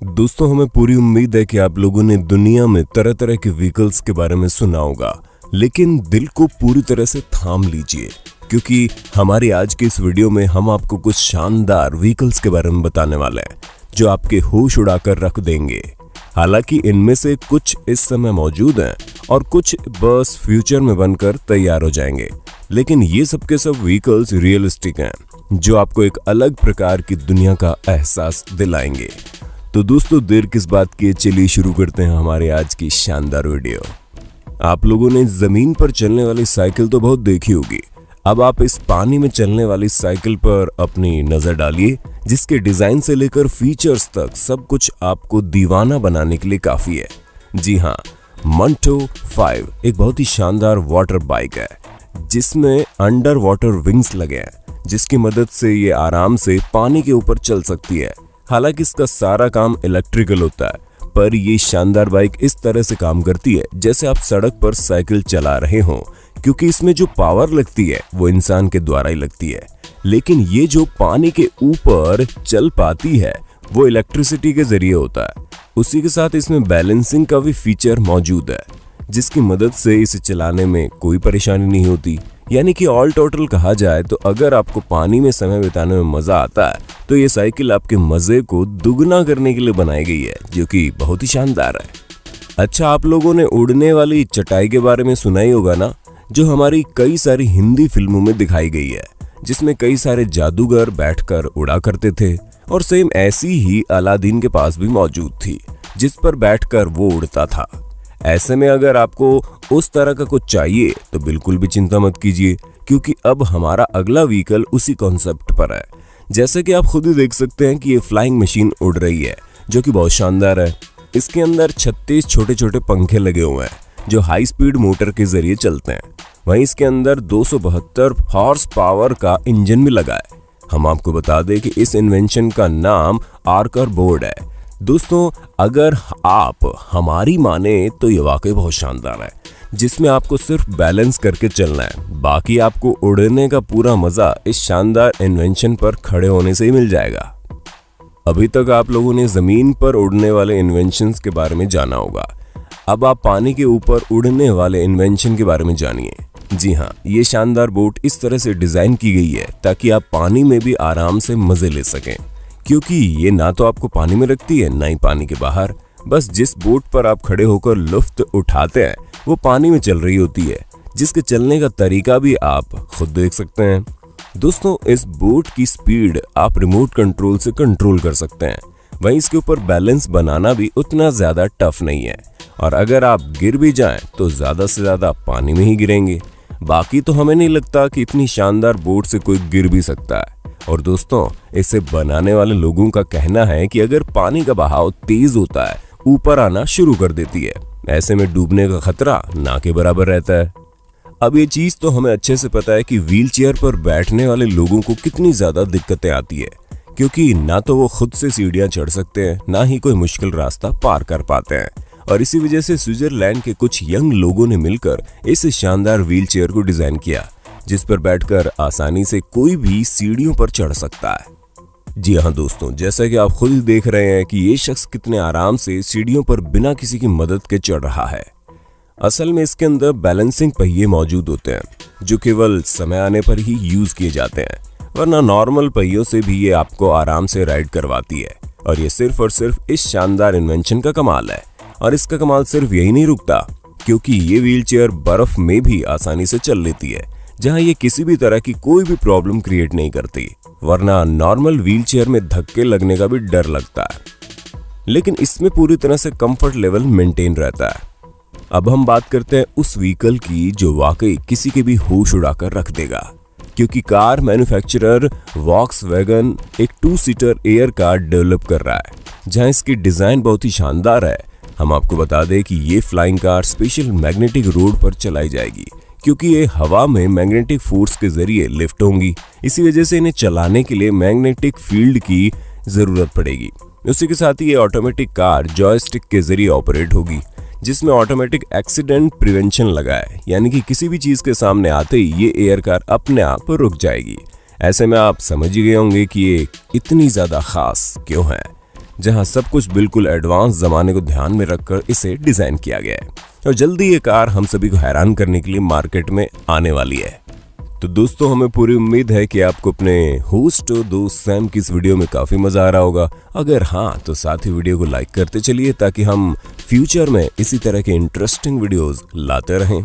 दोस्तों, हमें पूरी उम्मीद है कि आप लोगों ने दुनिया में तरह तरह के व्हीकल्स के बारे में सुना होगा, लेकिन दिल को पूरी तरह से थाम लीजिए क्योंकि हमारी आज की इस वीडियो में हम आपको कुछ शानदार व्हीकल्स के बारे में बताने वाले हैं जो आपके होश उड़ाकर रख देंगे। हालांकि इनमें से कुछ इस समय मौजूद हैं और कुछ बस फ्यूचर में बनकर तैयार हो जाएंगे, लेकिन ये सब के सब व्हीकल्स रियलिस्टिक हैं जो आपको एक अलग प्रकार की दुनिया का एहसास दिलाएंगे। तो दोस्तों, देर किस बात की, चलिए शुरू करते हैं हमारे आज की शानदार वीडियो। आप लोगों ने जमीन पर चलने वाली साइकिल तो बहुत देखी होगी, अब आप इस पानी में चलने वाली साइकिल पर अपनी नजर डालिए, जिसके डिजाइन से लेकर फीचर्स तक सब कुछ आपको दीवाना बनाने के लिए काफी है। जी हाँ, मंटो 5 एक बहुत ही शानदार वाटर बाइक है जिसमें अंडर वाटर विंग्स लगे हैं, जिसकी मदद से ये आराम से पानी के ऊपर चल सकती है। हालांकि इसका सारा काम इलेक्ट्रिकल होता है, पर ये शानदार बाइक इस तरह से काम करती है जैसे आप सड़क पर साइकिल चला रहे हों, क्योंकि इसमें जो पावर लगती है वो इंसान के द्वारा ही लगती है, लेकिन ये जो पानी के ऊपर चल पाती है वो इलेक्ट्रिसिटी के जरिए होता है। उसी के साथ इसमें बैलेंसिंग का भी फीचर मौजूद है, जिसकी मदद से इसे चलाने में कोई परेशानी नहीं होती। यानी कि ऑल टोटल कहा जाए तो अगर आपको पानी में समय बिताने में मजा आता है तो ये साइकिल आपके मजे को दुगना करने के लिए बनाई गई है, जो कि बहुत ही शानदार है। अच्छा, आप लोगों ने उड़ने वाली चटाई के बारे में सुना ही होगा ना, जो हमारी कई सारी हिंदी फिल्मों में दिखाई गई है, जिसमें कई सारे जादूगर बैठकर उड़ा करते थे और सेम ऐसी ही अलादीन के पास भी मौजूद थी, जिस पर बैठकर वो उड़ता था। ऐसे में अगर आपको उस तरह का कुछ चाहिए तो बिल्कुल भी चिंता मत कीजिए, क्योंकि अब हमारा अगला व्हीकल उसी कॉन्सेप्ट पर है। जैसे कि आप खुद ही देख सकते हैं कि ये फ्लाइंग मशीन उड़ रही है, जो कि बहुत शानदार है। इसके अंदर 36 छोटे छोटे पंखे लगे हुए हैं जो हाई स्पीड मोटर के जरिए चलते हैं। वहीं इसके अंदर 272 हॉर्स पावर का इंजन भी लगा है। हम आपको बता दें कि इस इन्वेंशन का नाम आर्कर बोर्ड है। दोस्तों, अगर आप हमारी माने तो ये वाकई बहुत शानदार है, जिसमें आपको सिर्फ बैलेंस करके चलना है, बाकी आपको उड़ने का पूरा मजा इस शानदार इन्वेंशन पर खड़े होने से ही मिल जाएगा। अभी तक आप लोगों ने जमीन पर उड़ने वाले इन्वेंशंस के बारे में जाना होगा, अब आप पानी के ऊपर उड़ने वाले इन्वेंशन के बारे में जानिए। जी हाँ, ये शानदार बोट इस तरह से डिजाइन की गई है ताकि आप पानी में भी आराम से मजे ले सकें, क्योंकि ये ना तो आपको पानी में रखती है ना ही पानी के बाहर। बस जिस बोट पर आप खड़े होकर लुफ्त उठाते हैं वो पानी में चल रही होती है, जिसके चलने का तरीका भी आप खुद देख सकते हैं। दोस्तों, इस बोट की स्पीड आप रिमोट कंट्रोल से कंट्रोल कर सकते हैं। वहीं इसके ऊपर बैलेंस बनाना भी उतना ज्यादा टफ नहीं है, और अगर आप गिर भी जाएं तो ज्यादा से ज्यादा पानी में ही गिरेंगे। बाकी तो हमें नहीं लगता कि इतनी शानदार बोट से कोई गिर भी सकता है। और दोस्तों, इसे बनाने वाले लोगों का कहना है कि अगर पानी का बहाव तेज होता है, ऊपर आना शुरू कर देती है, ऐसे में डूबने का खतरा ना के बराबर रहता है। अब ये चीज तो हमें अच्छे से पता है कि व्हील चेयर पर बैठने वाले लोगों को कितनी ज्यादा दिक्कतें आती है, क्योंकि ना तो वो खुद से सीढ़ियां चढ़ सकते हैं, ना ही कोई मुश्किल रास्ता पार कर पाते हैं। और इसी वजह से स्विट्जरलैंड के कुछ यंग लोगों ने मिलकर इस शानदार व्हील चेयर को डिजाइन किया, जिस पर बैठकर आसानी से कोई भी सीढ़ियों पर चढ़ सकता है। जी हाँ दोस्तों, जैसा कि आप खुद ही देख रहे हैं कि ये शख्स कितने आराम से सीढ़ियों पर बिना किसी की मदद के चढ़ रहा है। असल में इसके अंदर बैलेंसिंग पहिए मौजूद होते हैं, जो केवल समय आने पर ही यूज किए जाते हैं, वरना नॉर्मल पहियों से भी ये आपको आराम से राइड करवाती है। और ये सिर्फ और सिर्फ इस शानदार इन्वेंशन का कमाल है। और इसका कमाल सिर्फ यही नहीं रुकता, क्योंकि ये व्हील चेयर बर्फ में भी आसानी से चल लेती है, जहां ये किसी भी तरह की कोई भी प्रॉब्लम क्रिएट नहीं करती, वरना नॉर्मल व्हील चेयर में धक्के लगने का भी डर लगता है, लेकिन इसमें पूरी तरह से कंफर्ट लेवल मेंटेन रहता है। अब हम बात करते हैं उस व्हीकल की जो वाकई किसी के भी होश उड़ाकर रख देगा, क्योंकि कार मैन्युफैक्चरर वॉक्सवैगन एक 2 सीटर एयर कार डेवलप कर रहा है, जहां इसकी डिजाइन बहुत ही शानदार है। हम आपको बता दें कि ये flying car special magnetic road पर चलाई जाएगी, क्योंकि ये हवा में मैग्नेटिक फोर्स के जरिए लिफ्ट होंगी। इसी वजह से इन्हें चलाने के लिए मैग्नेटिक फील्ड की जरूरत पड़ेगी। उसी के साथ ही ये ऑटोमेटिक कार जॉयस्टिक के जरिए ऑपरेट होगी, जिसमें ऑटोमेटिक एक्सीडेंट प्रिवेंशन लगा है, यानी कि किसी भी चीज के सामने आते ही ये एयर कार अपने आप रुक जाएगी। ऐसे में आप समझ ही गए होंगे कि ये इतनी ज्यादा खास क्यों है। जहां सब कुछ बिल्कुल एडवांस जमाने को ध्यान में रखकर इसे डिजाइन किया गया है और जल्दी ये कार हम सभी को हैरान करने के लिए मार्केट में आने वाली है। तो दोस्तों, हमें पूरी उम्मीद है कि आपको अपने होस्ट और दोस्त सैम की इस वीडियो में काफी मजा आ रहा होगा। अगर हाँ, तो साथ ही वीडियो को लाइक करते चलिए ताकि हम फ्यूचर में इसी तरह के इंटरेस्टिंग वीडियोस लाते रहें।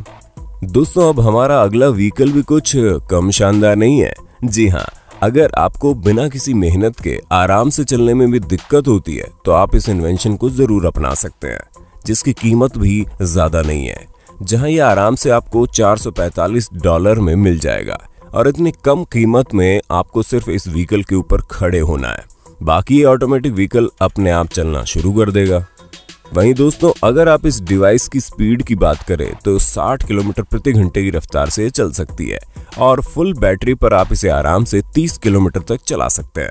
दोस्तों, अब हमारा अगला व्हीकल भी कुछ कम शानदार नहीं है। जी हाँ, अगर आपको बिना किसी मेहनत के आराम से चलने में भी दिक्कत होती है तो आप इस इन्वेंशन को जरूर अपना सकते हैं, जिसकी कीमत भी ज्यादा नहीं है। जहां ये आराम से आपको $445 में मिल जाएगा और इतनी कम कीमत में आपको सिर्फ इस व्हीकल के ऊपर खड़े होना है, बाकी ये ऑटोमेटिक व्हीकल अपने आप चलना शुरू कर देगा। वहीं दोस्तों, अगर आप इस डिवाइस की स्पीड की बात करें तो 60 किलोमीटर प्रति घंटे की रफ्तार से चल सकती है और फुल बैटरी पर आप इसे आराम से 30 किलोमीटर तक चला सकते हैं।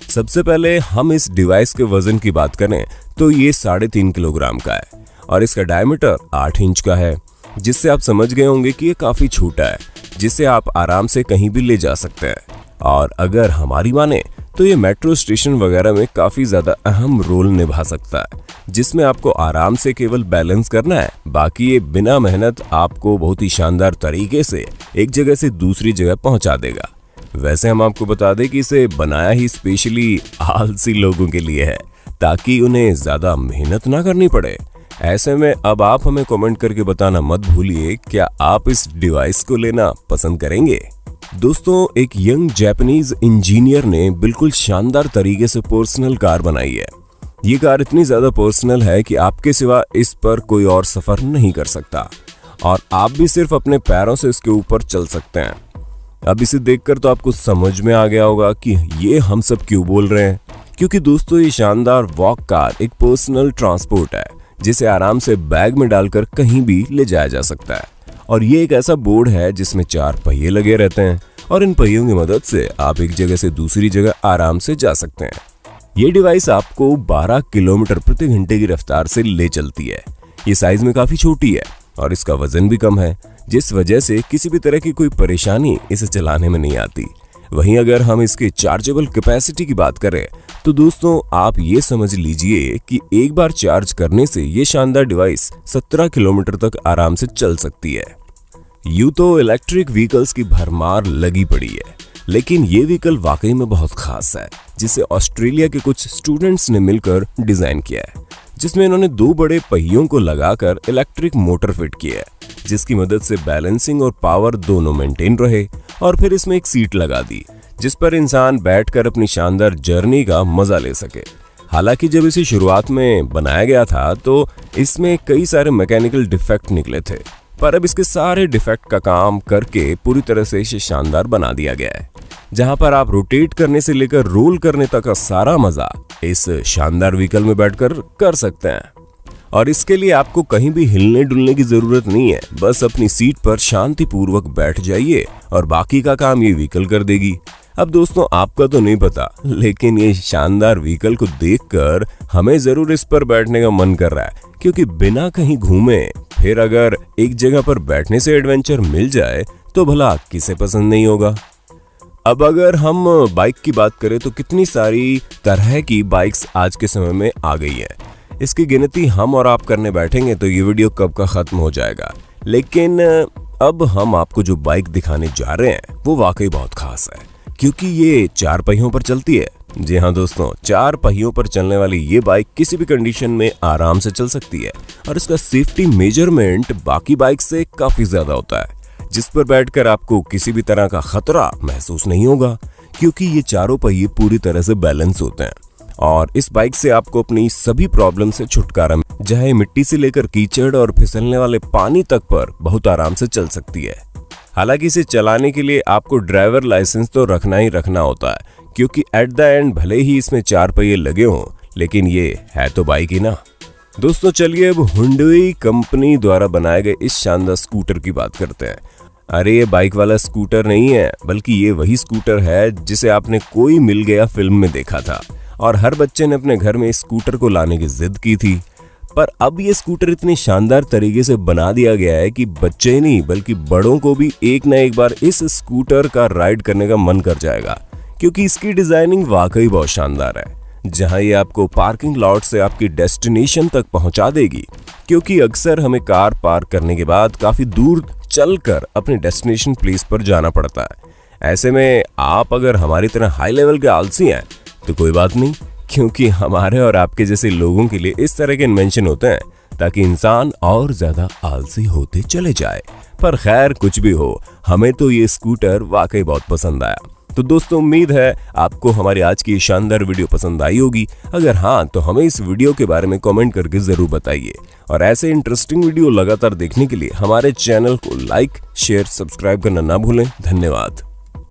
सबसे पहले हम इस डिवाइस के वजन की बात करें तो ये 3.5 किलोग्राम का है और इसका डायमीटर 8 इंच का है, जिससे आप समझ गए होंगे कि ये काफी छोटा है, जिसे आप आराम से कहीं भी ले जा सकते हैं। और अगर हमारी माने तो ये मेट्रो स्टेशन वगैरह में काफी ज्यादा अहम रोल निभा सकता है, जिसमें आपको आराम से केवल बैलेंस करना है, बाकी ये बिना मेहनत आपको बहुत ही शानदार तरीके से एक जगह से दूसरी जगह पहुंचा देगा। वैसे हम आपको बता दें कि इसे बनाया ही स्पेशली आलसी लोगों के लिए है, ताकि उन्हें ज्यादा मेहनत ना करनी पड़े। ऐसे में अब आप हमें कमेंट करके बताना मत भूलिए, क्या आप इस डिवाइस को लेना पसंद करेंगे। दोस्तों, एक यंग जापानीज इंजीनियर ने बिल्कुल शानदार तरीके से पर्सनल कार बनाई है। ये कार इतनी ज्यादा पर्सनल है कि आपके सिवा इस पर कोई और सफर नहीं कर सकता और आप भी सिर्फ अपने पैरों से इसके ऊपर चल सकते हैं। अब इसे देखकर तो आपको समझ में आ गया होगा कि ये हम सब क्यों बोल रहे हैं, क्योंकि दोस्तों ये शानदार वॉक कार एक पर्सनल ट्रांसपोर्ट है, जिसे आराम से बैग में डालकर कहीं भी ले जाया जा सकता है। और ये एक ऐसा बोर्ड है जिसमें 4 पहिए लगे रहते हैं और इन पहियों की मदद से आप एक जगह से दूसरी जगह आराम से जा सकते हैं। ये डिवाइस आपको 12 किलोमीटर प्रति घंटे की रफ्तार से ले चलती है। ये साइज में काफी छोटी है और इसका वजन भी कम है, जिस वजह से किसी भी तरह की कोई परेशानी इसे चलाने में नहीं आती। वहीं अगर हम इसके चार्जेबल कैपेसिटी की बात करें तो दोस्तों, आप ये समझ लीजिए कि एक बार चार्ज करने से ये शानदार डिवाइस 17 किलोमीटर तक आराम से चल सकती है। यूं तो इलेक्ट्रिक व्हीकल्स की भरमार लगी पड़ी है, लेकिन ये व्हीकल वाकई में बहुत खास है, जिसे ऑस्ट्रेलिया के कुछ स्टूडेंट्स ने मिलकर डिजाइन किया है, जिसमें इन्होंने 2 बड़े पहियों को लगाकर इलेक्ट्रिक मोटर फिट किया है, जिसकी मदद से बैलेंसिंग और पावर दोनों मेंटेन रहे। और फिर इसमें एक सीट लगा दी, जिस पर इंसान बैठकर अपनी शानदार जर्नी का मजा ले सके। हालांकि जब इसे शुरुआत में बनाया गया था तो इसमें कई सारे मैकेनिकल डिफेक्ट निकले थे, पर अब इसके सारे डिफेक्ट का काम करके पूरी तरह से इसे शानदार बना दिया गया है, जहां पर आप रोटेट करने से लेकर रोल करने तक का सारा मजा इस शानदार व्हीकल में बैठकर कर सकते हैं। और इसके लिए आपको कहीं भी हिलने डुलने की जरूरत नहीं है, बस अपनी सीट पर शांतिपूर्वक बैठ जाइए और बाकी का काम ये व्हीकल कर देगी। अब दोस्तों, आपका तो नहीं पता, लेकिन ये शानदार व्हीकल को देखकर हमें जरूर इस पर बैठने का मन कर रहा है, क्योंकि बिना कहीं घूमे फिर अगर एक जगह पर बैठने से एडवेंचर मिल जाए तो भला किसे पसंद नहीं होगा। अब अगर हम बाइक की बात करें तो कितनी सारी तरह की बाइक्स आज के समय में आ गई है। इसकी गिनती हम और आप करने बैठेंगे तो ये वीडियो कब का खत्म हो जाएगा। लेकिन अब हम आपको जो बाइक दिखाने जा रहे हैं वो वाकई बहुत खास है, क्योंकि ये 4 पहियों पर चलती है। जी हाँ दोस्तों, 4 पहियों पर चलने वाली ये बाइक किसी भी कंडीशन में आराम से चल सकती है और इसका सेफ्टी मेजरमेंट बाकी बाइक से काफी ज्यादा होता है, जिस पर बैठकर आपको किसी भी तरह का खतरा महसूस नहीं होगा, क्योंकि ये चारों पहिए पूरी तरह से बैलेंस होते हैं। और इस बाइक से आपको अपनी सभी प्रॉब्लम से छुटकारा, चाहे मिट्टी से लेकर कीचड़ और फिसलने वाले पानी तक पर बहुत आराम से चल सकती है। हालांकि इसे चलाने के लिए आपको ड्राइवर लाइसेंस तो रखना ही रखना होता है, क्योंकि एट द एंड भले ही इसमें 4 पहिए लगे हों, लेकिन ये है तो बाइक ही ना। दोस्तों, चलिए अब हुंडई कंपनी द्वारा बनाए गए इस शानदार स्कूटर की बात करते हैं। अरे ये बाइक वाला स्कूटर नहीं है, बल्कि ये वही स्कूटर है जिसे आपने कोई मिल गया फिल्म में देखा था और हर बच्चे ने अपने घर में इस स्कूटर को लाने की जिद की थी। पर अब ये स्कूटर इतनी शानदार तरीके से बना दिया गया है कि बच्चे ही नहीं बल्कि बड़ों को भी एक न एक बार इस स्कूटर का राइड करने का मन कर जाएगा, क्योंकि इसकी डिजाइनिंग वाकई बहुत शानदार है। जहां ये आपको पार्किंग लॉट से आपकी डेस्टिनेशन तक पहुंचा देगी, क्योंकि अक्सर हमें कार पार्क करने के बाद काफी दूर चलकर अपने डेस्टिनेशन प्लेस पर जाना पड़ता है। ऐसे में आप अगर हमारी तरह हाई लेवल के आलसी हैं तो कोई बात नहीं, क्योंकि हमारे और आपके जैसे लोगों के लिए इस तरह के इन्वेंशन होते हैं ताकि इंसान और ज्यादा आलसी होते चले जाए। पर खैर कुछ भी हो, हमें तो ये स्कूटर वाकई बहुत पसंद आया। तो दोस्तों, उम्मीद है आपको हमारी आज की शानदार वीडियो पसंद आई होगी। अगर हाँ, तो हमें इस वीडियो के बारे में कमेंट करके जरूर बताइए। और ऐसे इंटरेस्टिंग वीडियो लगातार देखने के लिए हमारे चैनल को लाइक, शेयर, सब्सक्राइब करना ना भूलें। धन्यवाद।